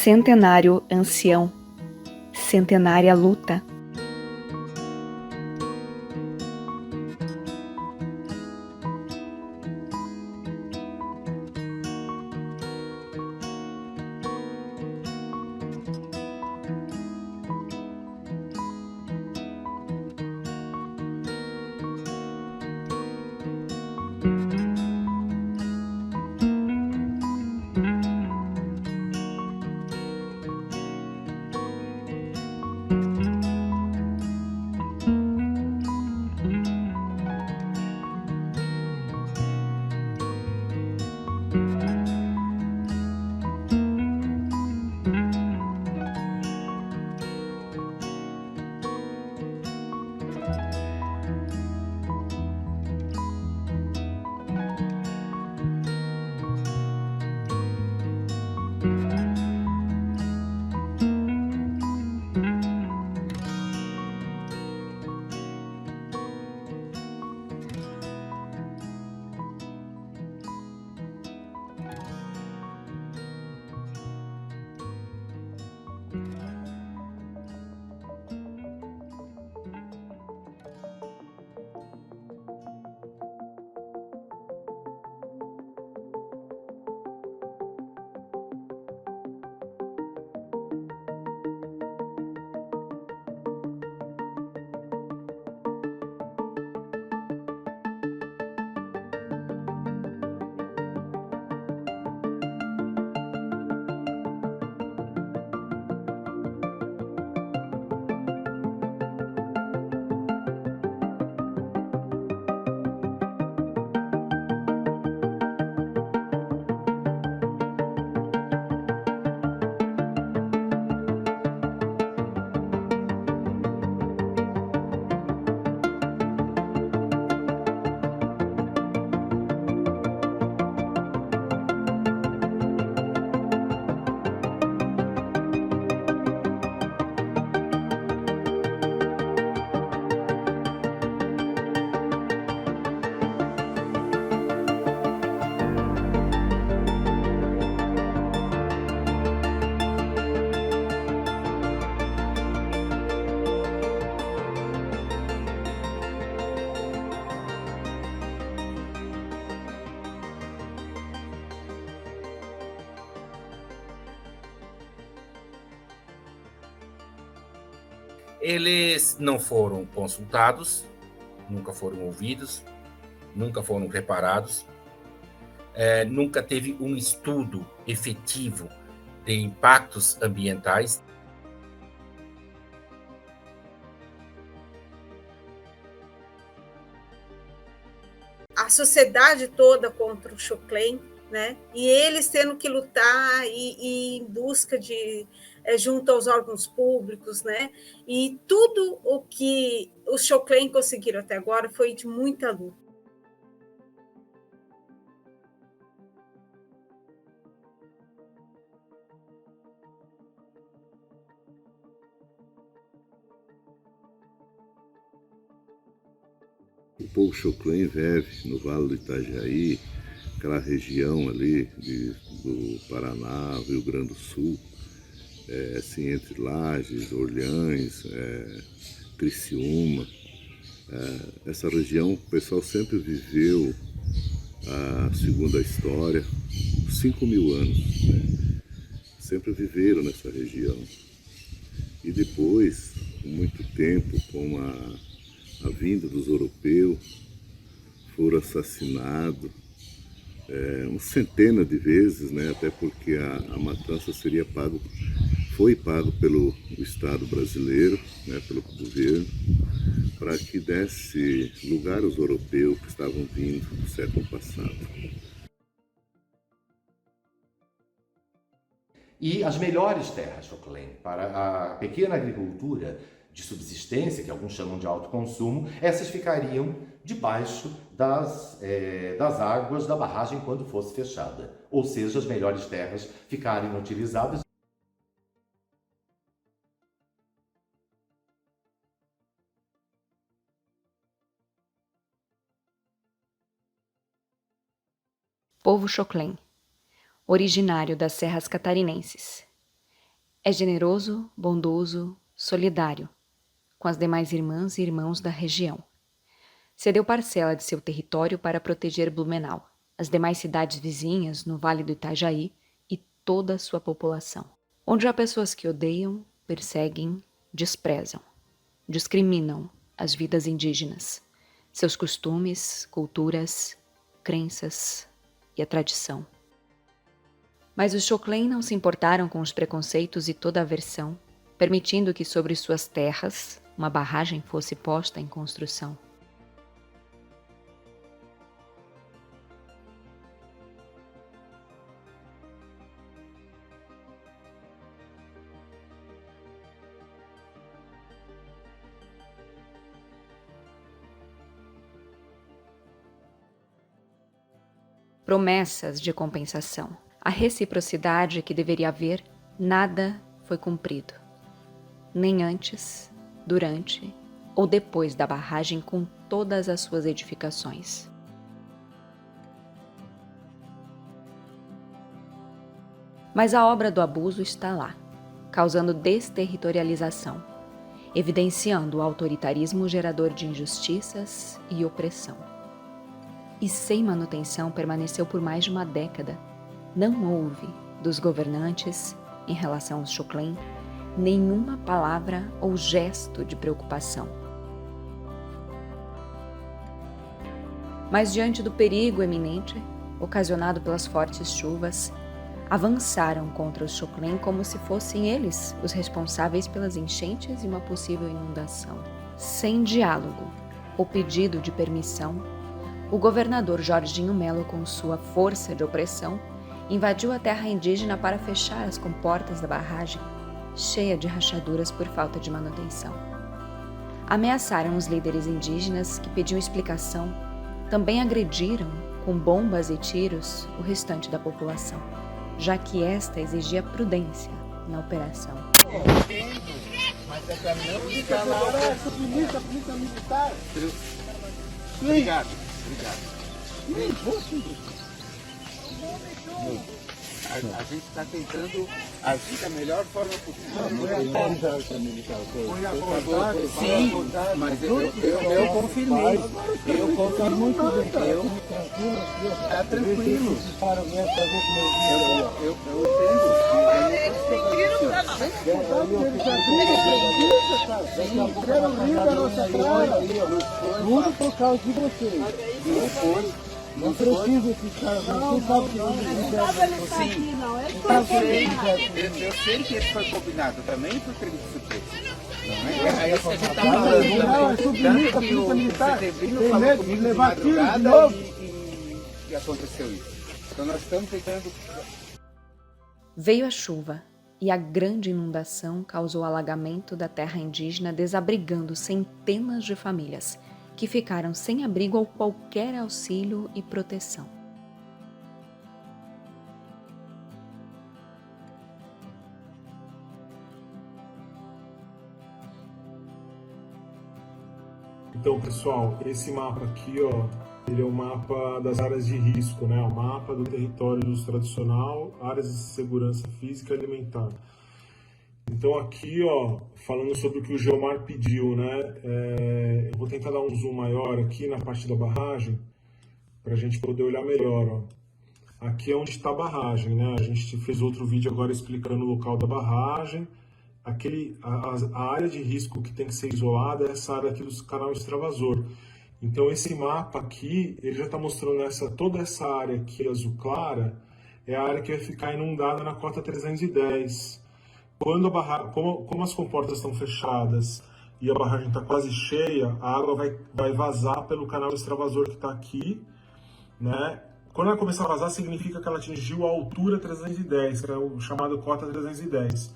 Centenário ancião, centenária luta. Eles não foram consultados, nunca foram ouvidos, nunca foram reparados, nunca teve um estudo efetivo de impactos ambientais. A sociedade toda contra o Choclen, né? E eles tendo que lutar e em busca de junto aos órgãos públicos, né? E tudo o que os Choclen conseguiram até agora foi de muita luta. O povo Choclen vive no Vale do Itajaí, aquela região ali do Paraná, Rio Grande do Sul, assim, entre Lages, Orleans, Criciúma. Essa região o pessoal sempre viveu, segundo a história, 5.000 anos, né? sempre viveram nessa região. E depois, com muito tempo, com a vinda dos europeus, foram assassinados uma centena de vezes, né? Até porque a matança foi pago pelo Estado brasileiro, né? Pelo governo, para que desse lugar aos europeus que estavam vindo do século passado. E as melhores terras Choclen para a pequena agricultura de subsistência, que alguns chamam de alto consumo, essas ficariam debaixo das águas da barragem quando fosse fechada. Ou seja, as melhores terras ficarem inutilizadas. Povo Choclen, originário das serras catarinenses. É generoso, bondoso, solidário com as demais irmãs e irmãos da região. Cedeu parcela de seu território para proteger Blumenau, as demais cidades vizinhas no Vale do Itajaí e toda a sua população. Onde há pessoas que odeiam, perseguem, desprezam, discriminam as vidas indígenas, seus costumes, culturas, crenças e a tradição. Mas os Choclen não se importaram com os preconceitos e toda a aversão, permitindo que sobre suas terras uma barragem fosse posta em construção. Promessas de compensação. A reciprocidade que deveria haver, nada foi cumprido. Nem antes, durante ou depois da barragem com todas as suas edificações. Mas a obra do abuso está lá, causando desterritorialização, evidenciando o autoritarismo gerador de injustiças e opressão. E sem manutenção permaneceu por mais de uma década. Não houve, dos governantes, em relação aos Choclen, nenhuma palavra ou gesto de preocupação. Mas diante do perigo eminente, ocasionado pelas fortes chuvas, avançaram contra os Choclen como se fossem eles os responsáveis pelas enchentes e uma possível inundação. Sem diálogo ou pedido de permissão, o governador Jorginho Melo, com sua força de opressão, invadiu a terra indígena para fechar as comportas da barragem, cheia de rachaduras por falta de manutenção. Ameaçaram os líderes indígenas que pediam explicação, também agrediram, com bombas e tiros, o restante da população, já que esta exigia prudência na operação. Mas é para não ficar lá. Agora é submissa, polícia militar. Obrigado. A gente está tentando agir da melhor forma possível. Sim, mas eu confirmei. Eu confirmo tudo. Está tranquilo. Eu entendo. Tudo por causa de vocês. Não precisa esses caras, não sabe que não sim, eu sei que isso foi combinado, também foi pego de surpresa. Aí a gente está falando, não, é submissa, polícia militar, tem medo de levar tiro de novo. E aconteceu isso. Então nós estamos tentando... Veio a chuva e a grande inundação causou alagamento da terra indígena, desabrigando centenas de famílias, que ficaram sem abrigo ou qualquer auxílio e proteção. Então, pessoal, esse mapa aqui, ó, ele é o mapa das áreas de risco, né? O mapa do território do uso tradicional, áreas de segurança física e alimentar. Então aqui, ó, falando sobre o que o Geomar pediu, né? Eu vou tentar dar um zoom maior aqui na parte da barragem para a gente poder olhar melhor, ó. aqui é onde está a barragem, né? A gente fez outro vídeo agora explicando o local da barragem. A área de risco que tem que ser isolada é essa área aqui do canal extravasor. Então esse mapa aqui, ele já está mostrando toda essa área aqui azul clara, é a área que vai ficar inundada na cota 310. Quando como as comportas estão fechadas e a barragem está quase cheia, a água vai vazar pelo canal extravasor que está aqui, né? Quando ela começar a vazar, significa que ela atingiu a altura 310, que é o chamado cota 310.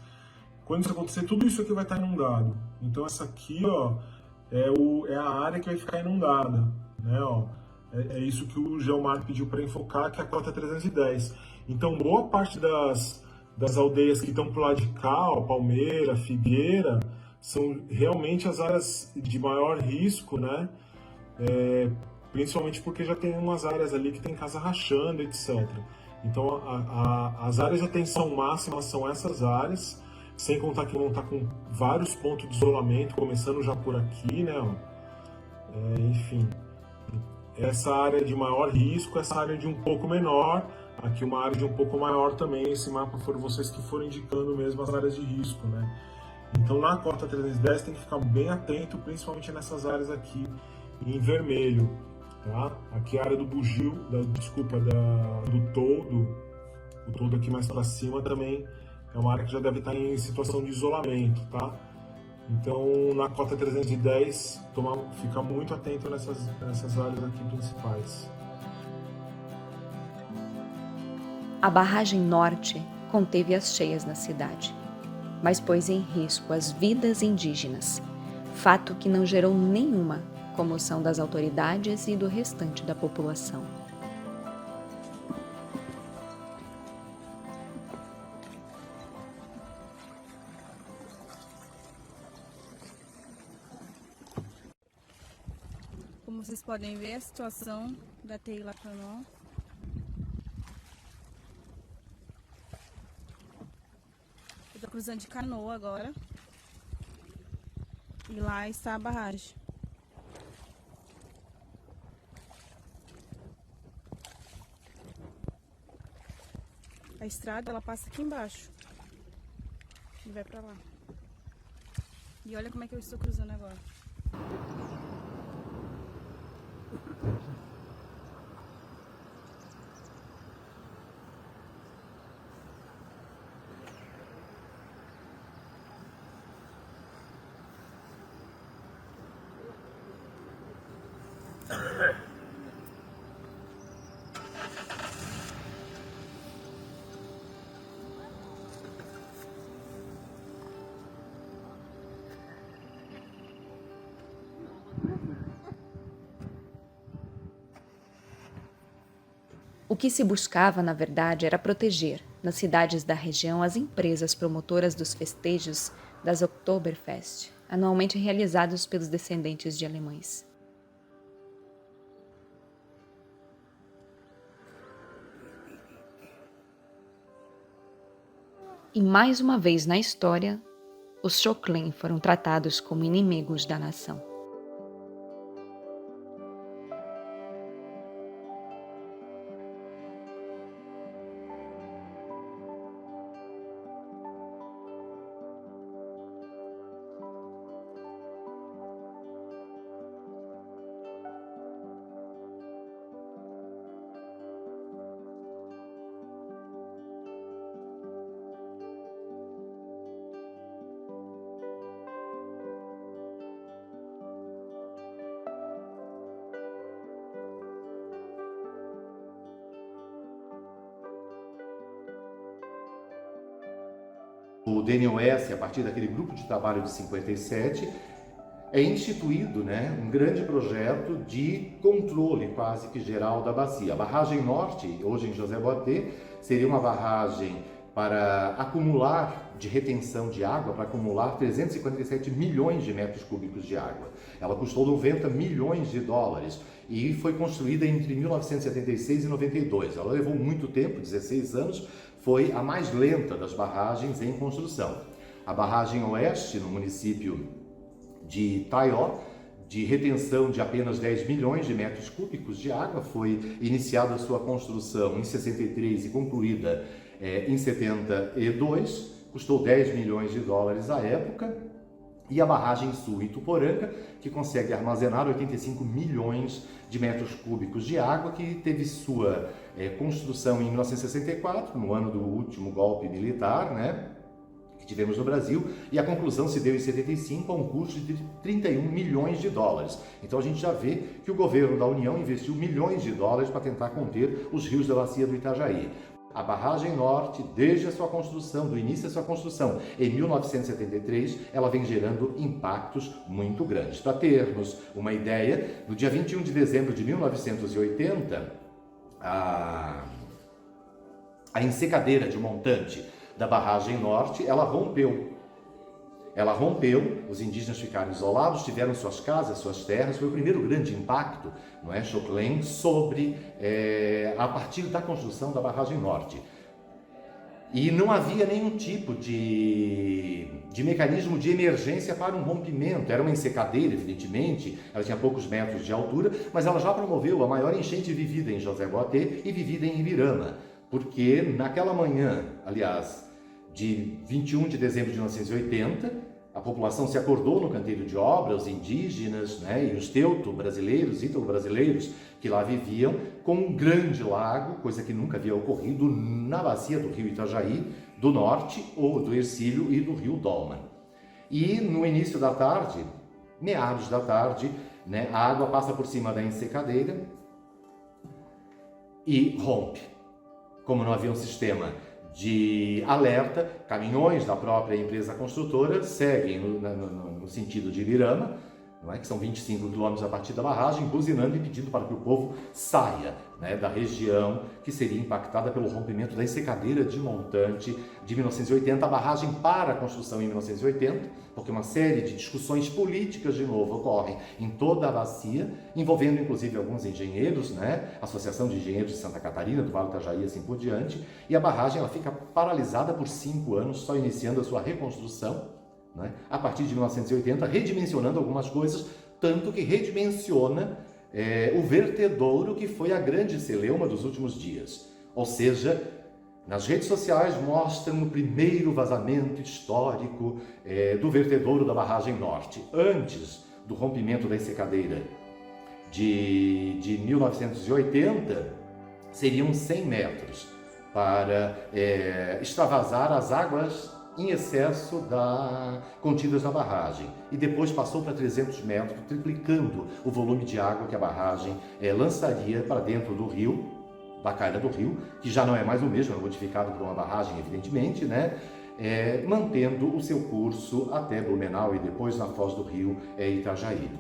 Quando isso acontecer, tudo isso aqui vai estar inundado. Então essa aqui, ó, é a área que vai ficar inundada, né? Ó, é isso que o Geomar pediu para enfocar, que é a cota 310. Então boa parte das aldeias que estão pro lado de cá, ó, Palmeira, Figueira, são realmente as áreas de maior risco, né? Principalmente porque já tem umas áreas ali que tem casa rachando, etc. Então as áreas de atenção máxima são essas áreas, sem contar que vão estar com vários pontos de isolamento, começando já por aqui, né? Enfim, essa área de maior risco, essa área de um pouco menor, aqui uma área de um pouco maior também. Esse mapa foram vocês que foram indicando mesmo as áreas de risco, né? Então na cota 310 tem que ficar bem atento, principalmente nessas áreas aqui em vermelho, tá? Aqui a área do bugio, do toldo, o toldo aqui mais para cima também é uma área que já deve estar em situação de isolamento, tá? Então na cota 310 fica muito atento nessas áreas aqui principais. A barragem norte conteve as cheias na cidade, mas pôs em risco as vidas indígenas, fato que não gerou nenhuma comoção das autoridades e do restante da população. Como vocês podem ver, a situação da Teilacanó. Eu estou cruzando de canoa agora. E lá está a barragem. A estrada, ela passa aqui embaixo. E vai pra lá. E olha como é que eu estou cruzando agora. O que se buscava, na verdade, era proteger, nas cidades da região, as empresas promotoras dos festejos das Oktoberfest, anualmente realizados pelos descendentes de alemães. E mais uma vez na história, os Xoklen foram tratados como inimigos da nação. O DNOS, a partir daquele grupo de trabalho de 57, é instituído, né, um grande projeto de controle quase que geral da bacia. A barragem norte, hoje em José Boatê, seria uma barragem para acumular, de retenção de água, para acumular 357 milhões de metros cúbicos de água. Ela custou 90 milhões de dólares e foi construída entre 1976 e 92. Ela levou muito tempo, 16 anos, foi a mais lenta das barragens em construção. A barragem oeste, no município de Taió, de retenção de apenas 10 milhões de metros cúbicos de água. Foi iniciada a sua construção em 63 e concluída em 72, custou 10 milhões de dólares à época. E a barragem sul Ituporanga, que consegue armazenar 85 milhões de metros cúbicos de água, que teve sua construção em 1964, no ano do último golpe militar, né, que tivemos no Brasil, e a conclusão se deu em 75 a um custo de 31 milhões de dólares. Então a gente já vê que o governo da União investiu milhões de dólares para tentar conter os rios da bacia do Itajaí. A barragem norte, desde a sua construção, do início da sua construção, em 1973, ela vem gerando impactos muito grandes. Para termos uma ideia, no dia 21 de dezembro de 1980, a ensecadeira de montante da barragem norte, ela rompeu. Os indígenas ficaram isolados, tiveram suas casas, suas terras. Foi o primeiro grande impacto, não é, Choclen, sobre a partir da construção da barragem norte. E não havia nenhum tipo de mecanismo de emergência para um rompimento. Era uma ensecadeira, evidentemente, ela tinha poucos metros de altura, mas ela já promoveu a maior enchente vivida em José Guatê e vivida em Ibirama, porque naquela manhã, aliás, de 21 de dezembro de 1980, a população se acordou no canteiro de obra, os indígenas, né, e os teuto-brasileiros, ítalo-brasileiros que lá viviam, com um grande lago, coisa que nunca havia ocorrido na bacia do rio Itajaí, do norte, ou do Hercílio e do rio Dolman. E no início da tarde, meados da tarde, né, a água passa por cima da ensecadeira e rompe. Como não havia um sistema de alerta, caminhões da própria empresa construtora seguem no sentido de Ibirama, não é? Que são 25 quilômetros a partir da barragem, buzinando e pedindo para que o povo saia, né, da região que seria impactada pelo rompimento da ensecadeira de montante de 1980. A barragem para a construção em 1980, porque uma série de discussões políticas de novo ocorrem em toda a bacia, envolvendo inclusive alguns engenheiros, né, Associação de Engenheiros de Santa Catarina, do Vale do Itajaí e assim por diante, e a barragem ela fica paralisada por 5 anos, só iniciando a sua reconstrução, né, a partir de 1980, redimensionando algumas coisas, tanto que redimensiona o vertedouro, que foi a grande celeuma dos últimos dias. Ou seja, nas redes sociais mostram o primeiro vazamento histórico do vertedouro da barragem norte, antes do rompimento da ensecadeira de 1980, seriam 100 metros para extravasar as águas em excesso contidas na barragem, e depois passou para 300 metros, triplicando o volume de água que a barragem lançaria para dentro do rio, da calha do rio, que já não é mais o mesmo, é modificado por uma barragem, evidentemente, né? Mantendo o seu curso até Blumenau e depois na foz do rio Itajaí.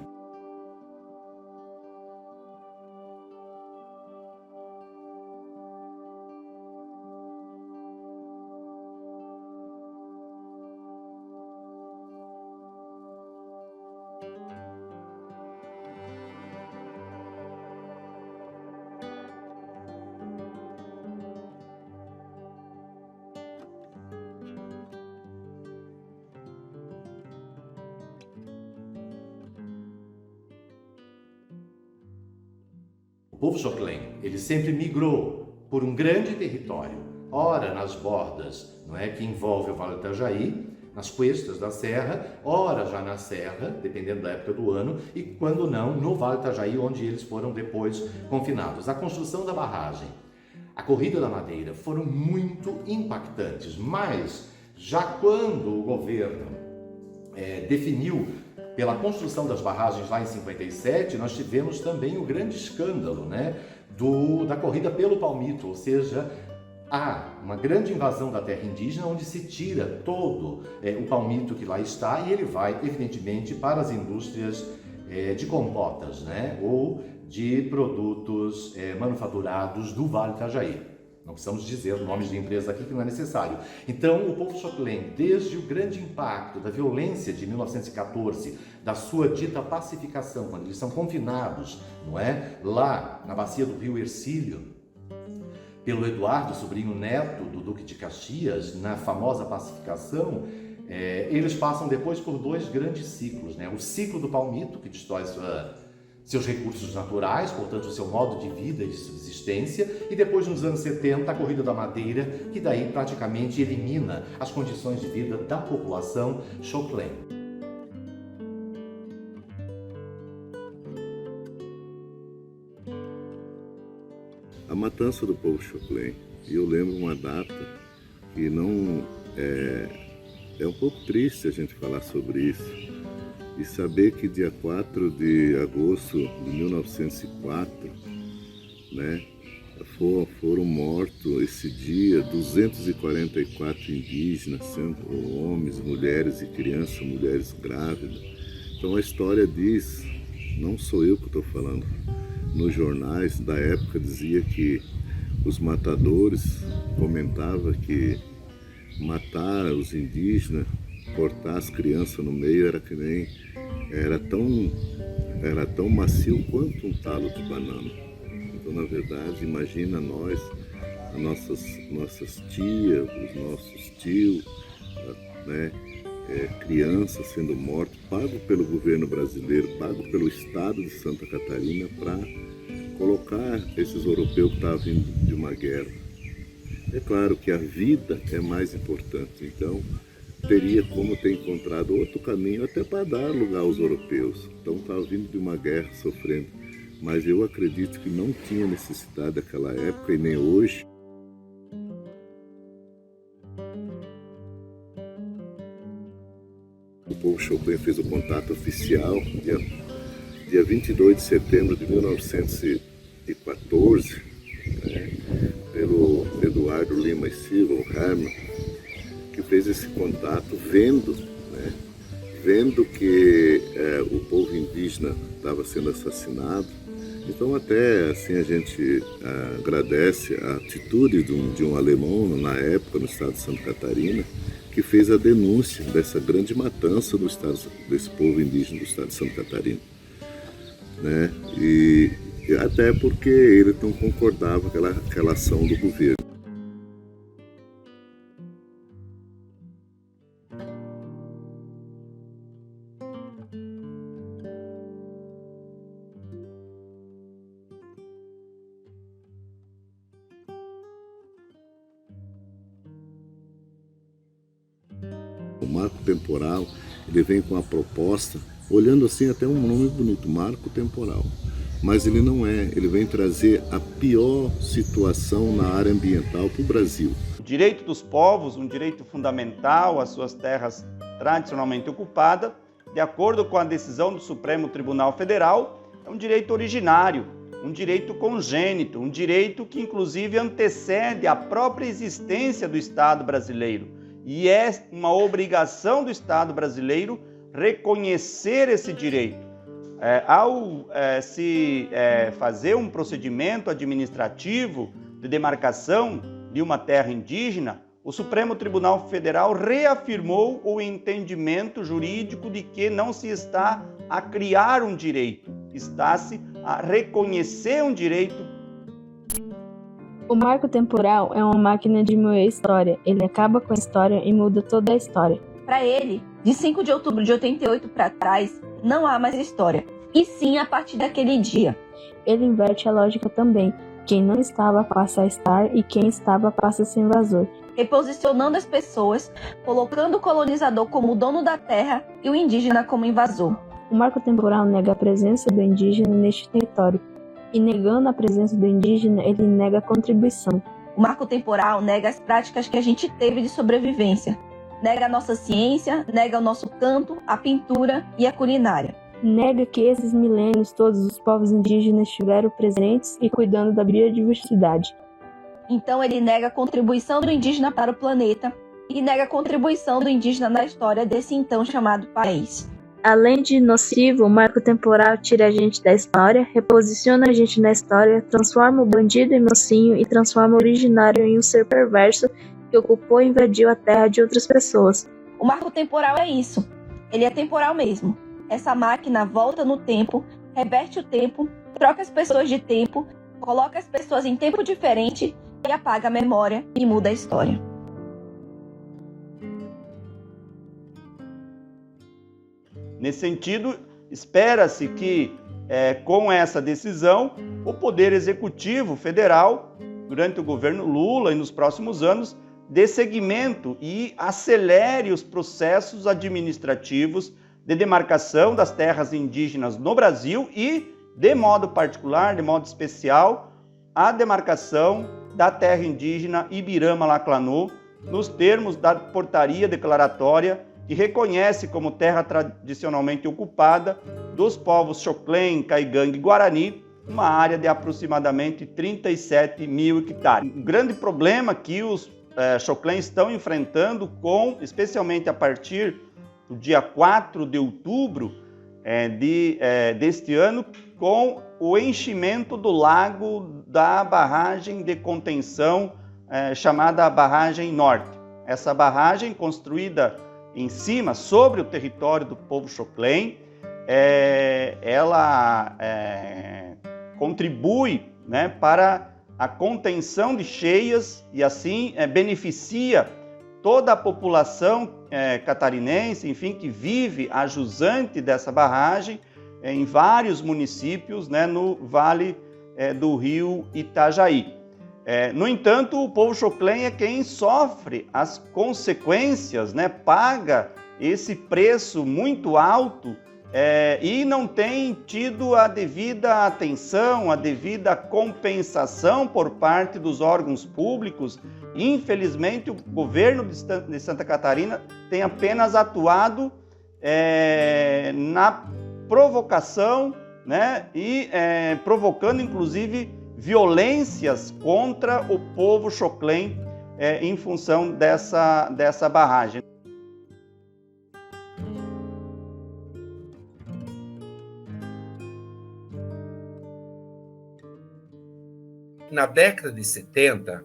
O povo Choclen, ele sempre migrou por um grande território, ora nas bordas, não é, que envolve o Vale do Itajaí, nas cuestas da serra, ora já na serra, dependendo da época do ano, e quando não, no Vale do Itajaí, onde eles foram depois confinados. A construção da barragem, a corrida da madeira foram muito impactantes, mas já quando o governo definiu pela construção das barragens lá em 57, nós tivemos também o grande escândalo, né, da corrida pelo palmito, ou seja, há uma grande invasão da terra indígena, onde se tira todo o palmito que lá está, e ele vai, evidentemente, para as indústrias de compotas, né, ou de produtos manufaturados do Vale do Itajaí. Não precisamos dizer nomes de empresas aqui, que não é necessário. Então, o povo Choclen, desde o grande impacto da violência de 1914, da sua dita pacificação, quando eles são confinados, não é, lá na bacia do rio Hercílio, pelo Eduardo, sobrinho neto do Duque de Caxias, na famosa pacificação, eles passam depois por dois grandes ciclos, né? O ciclo do palmito, que destrói seus recursos naturais, portanto o seu modo de vida e de subsistência, e depois nos anos 70 a corrida da madeira, que daí praticamente elimina as condições de vida da população Xoclen. A matança do povo Xoclen, e eu lembro uma data que não é um pouco triste a gente falar sobre isso, e saber que dia 4 de agosto de 1904, né, foram mortos esse dia 244 indígenas, sendo homens, mulheres e crianças, mulheres grávidas. Então a história diz, não sou eu que estou falando, nos jornais da época dizia que os matadores comentavam que matar os indígenas, cortar as crianças no meio era tão macio quanto um talo de banana. Então, na verdade, imagina nós, as nossas tias, os nossos tios, né, crianças sendo mortas, pago pelo governo brasileiro, pago pelo estado de Santa Catarina para colocar esses europeus que estavam vindo de uma guerra. É claro que a vida é mais importante, então teria como ter encontrado outro caminho até para dar lugar aos europeus. Então estava vindo de uma guerra, sofrendo. Mas eu acredito que não tinha necessidade daquela época e nem hoje. O povo Xoclen fez o contato oficial dia 22 de setembro de 1914, né, pelo Eduardo Lima e Silva, o Herman, que fez esse contato vendo que o povo indígena estava sendo assassinado. Então até assim a gente agradece a atitude de um alemão na época no estado de Santa Catarina, que fez a denúncia dessa grande matança desse povo indígena do estado de Santa Catarina, né? E até porque ele não concordava com aquela ação do governo. O marco temporal, ele vem com a proposta, olhando assim até um nome bonito, marco temporal. Mas ele não é, ele vem trazer a pior situação na área ambiental para o Brasil. O direito dos povos, um direito fundamental às suas terras tradicionalmente ocupadas, de acordo com a decisão do Supremo Tribunal Federal, é um direito originário, um direito congênito, um direito que inclusive antecede a própria existência do Estado brasileiro. E é uma obrigação do Estado brasileiro reconhecer esse direito. Ao se fazer um procedimento administrativo de demarcação de uma terra indígena, o Supremo Tribunal Federal reafirmou o entendimento jurídico de que não se está a criar um direito, está-se a reconhecer um direito. O marco temporal é uma máquina de moer a história. Ele acaba com a história e muda toda a história. Para ele, de 5 de outubro de 88 para trás, não há mais história. E sim a partir daquele dia. Ele inverte a lógica também. Quem não estava passa a estar e quem estava passa a ser invasor. Reposicionando as pessoas, colocando o colonizador como o dono da terra e o indígena como invasor. O marco temporal nega a presença do indígena neste território. E negando a presença do indígena, ele nega a contribuição. O marco temporal nega as práticas que a gente teve de sobrevivência. Nega a nossa ciência, nega o nosso canto, a pintura e a culinária. Nega que esses milênios todos os povos indígenas estiveram presentes e cuidando da biodiversidade. Então ele nega a contribuição do indígena para o planeta e nega a contribuição do indígena na história desse então chamado país. Além de nocivo, o marco temporal tira a gente da história, reposiciona a gente na história, transforma o bandido em mocinho e transforma o originário em um ser perverso que ocupou e invadiu a terra de outras pessoas. O marco temporal é isso. Ele é temporal mesmo. Essa máquina volta no tempo, reverte o tempo, troca as pessoas de tempo, coloca as pessoas em tempo diferente e apaga a memória e muda a história. Nesse sentido, espera-se que, com essa decisão, o Poder Executivo Federal, durante o governo Lula e nos próximos anos, dê seguimento e acelere os processos administrativos de demarcação das terras indígenas no Brasil e, de modo particular, de modo especial, a demarcação da terra indígena Ibirama-Laclanô, nos termos da portaria declaratória que reconhece como terra tradicionalmente ocupada dos povos Xoclém, Caigangue e Guarani, uma área de aproximadamente 37 mil hectares. Um grande problema que os Xoclém estão enfrentando, especialmente a partir do dia 4 de outubro deste ano, com o enchimento do lago da barragem de contenção chamada Barragem Norte. Essa barragem, construída em cima, sobre o território do povo Xoclém, ela contribui, né, para a contenção de cheias e assim beneficia toda a população catarinense, enfim, que vive a jusante dessa barragem em vários municípios, né, no Vale do Rio Itajaí. No entanto, o povo Xoclém é quem sofre as consequências, né, paga esse preço muito alto e não tem tido a devida atenção, a devida compensação por parte dos órgãos públicos. Infelizmente, o governo de Santa Catarina tem apenas atuado na provocação, né, e provocando, inclusive, violências contra o povo Xoclém em função dessa barragem. Na década de 70,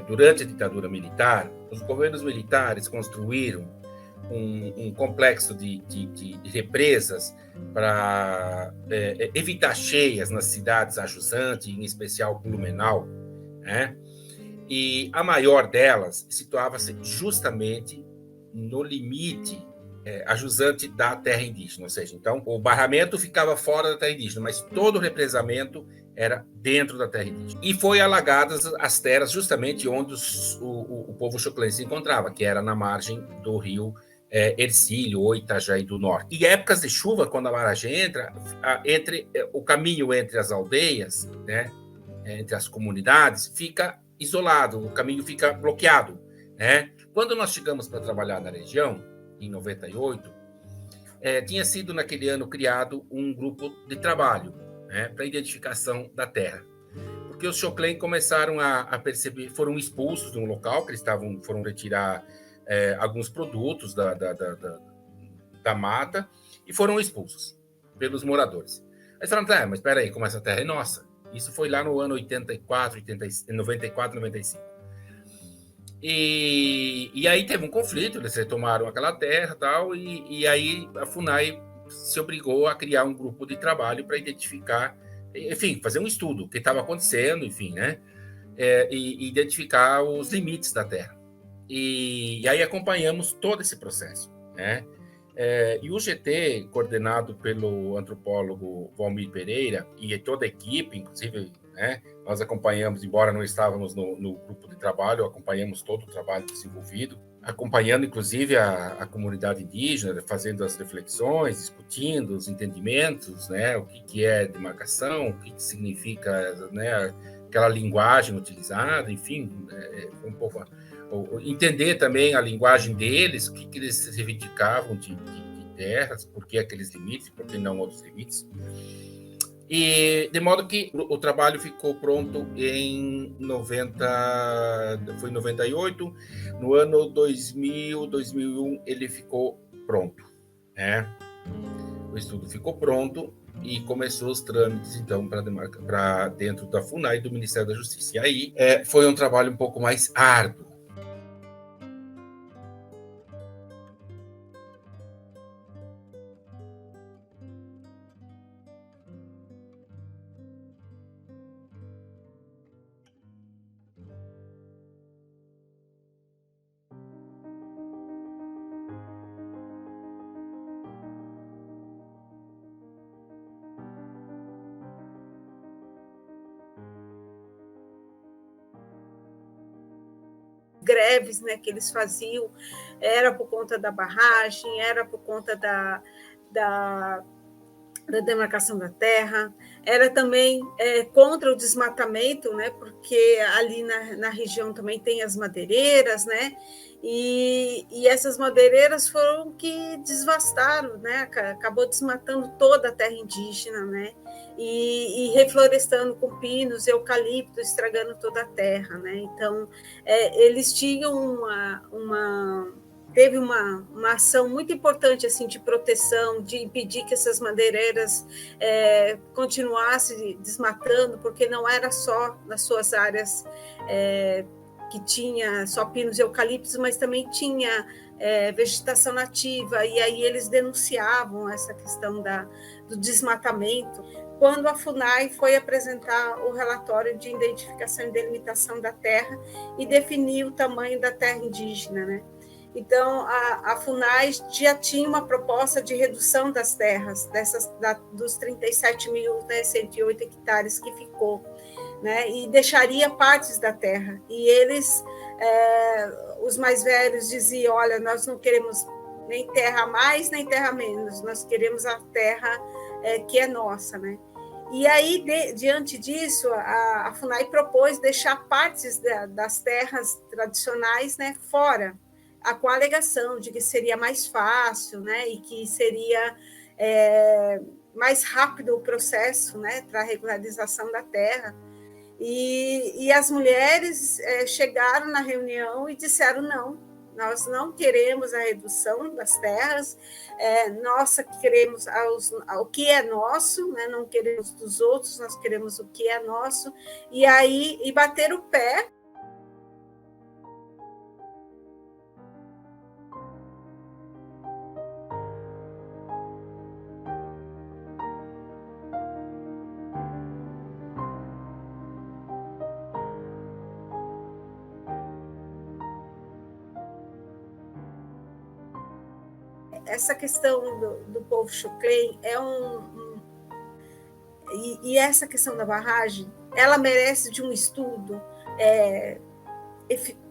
durante a ditadura militar, os governos militares construíram um complexo de represas para evitar cheias nas cidades a jusante, em especial Blumenau, né? E a maior delas situava-se justamente no limite a jusante da terra indígena, ou seja, então o barramento ficava fora da terra indígena, mas todo o represamento era dentro da terra indígena. E foi alagadas as terras justamente onde o povo Xoclém se encontrava, que era na margem do rio Hercílio ou Itajaí do Norte. E épocas de chuva, quando a barragem entra, o caminho entre as aldeias, né, entre as comunidades, fica isolado, o caminho fica bloqueado, né? Quando nós chegamos para trabalhar na região, em 98, tinha sido naquele ano criado um grupo de trabalho, né, para identificação da terra. Porque os Xoclém começaram a perceber, foram expulsos de um local, que eles foram retirar alguns produtos da mata e foram expulsos pelos moradores. Aí falaram, mas espera aí, como essa terra é nossa? Isso foi lá no ano 94, 95. E aí teve um conflito, eles retomaram aquela terra e aí a FUNAI se obrigou a criar um grupo de trabalho para identificar, enfim, fazer um estudo, o que estava acontecendo, enfim, né? E identificar os limites da terra. E aí acompanhamos todo esse processo, né? E o GT, coordenado pelo antropólogo Valmir Pereira e toda a equipe, inclusive, né, nós acompanhamos, embora não estávamos no grupo de trabalho, acompanhamos todo o trabalho desenvolvido, acompanhando, inclusive, a comunidade indígena, fazendo as reflexões, discutindo os entendimentos, né, o que é demarcação, o que significa, né, aquela linguagem utilizada, enfim, um pouco entender também a linguagem deles, o que eles reivindicavam de terras, por que aqueles limites, por que não outros limites. E de modo que o trabalho ficou pronto em 98, no ano 2000, 2001 ele ficou pronto, né? O estudo ficou pronto e começou os trâmites, então, para dentro da FUNAI e do Ministério da Justiça. E aí foi um trabalho um pouco mais árduo. greves, né, que eles faziam, era por conta da barragem, era por conta da demarcação da terra, era também contra o desmatamento, né, porque ali na região também tem as madeireiras, né, e essas madeireiras foram que devastaram, né, acabou desmatando toda a terra indígena, né, e reflorestando com pinos, eucalipto, estragando toda a terra, né. Então, eles tinham teve uma ação muito importante assim de proteção, de impedir que essas madeireiras continuassem desmatando, porque não era só nas suas áreas que tinha só pinos e eucaliptos, mas também tinha vegetação nativa, e aí eles denunciavam essa questão do desmatamento. Quando a FUNAI foi apresentar o relatório de identificação e delimitação da terra e definir o tamanho da terra indígena, né? Então, a FUNAI já tinha uma proposta de redução das terras, dos 37.108 hectares que ficou, né, e deixaria partes da terra. E eles, os mais velhos, diziam, olha, nós não queremos nem terra a mais, nem terra a menos, nós queremos a terra que é nossa, né? E aí, diante disso, a FUNAI propôs deixar partes das terras tradicionais, né, fora, com a alegação de que seria mais fácil, né, e que seria mais rápido o processo, né, para a regularização da terra. E as mulheres chegaram na reunião e disseram não, nós não queremos a redução das terras, nós queremos o que é nosso, né, não queremos dos outros, nós queremos o que é nosso, e bater o pé. Essa questão do povo Xoclen e essa questão da barragem, ela merece de um estudo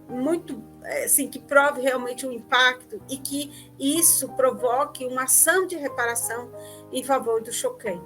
muito assim, que prove realmente o impacto e que isso provoque uma ação de reparação em favor do Xoclen.